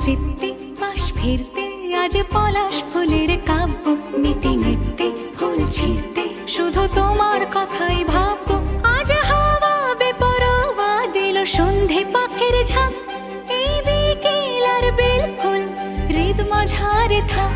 চিত্তে পাশ ফিরতে আজ পলাশ ফুলের কাব্য নিতে নৃত্যে ফুল ছিঁড়তে শুধু তোমার কথাই ভাববো। আজ হাওয়া বেপরোয়া দিল সন্ধে পাখের ঝাঁক, এই বিকেল আর বেল ফুল হৃদ মাঝারে থাক।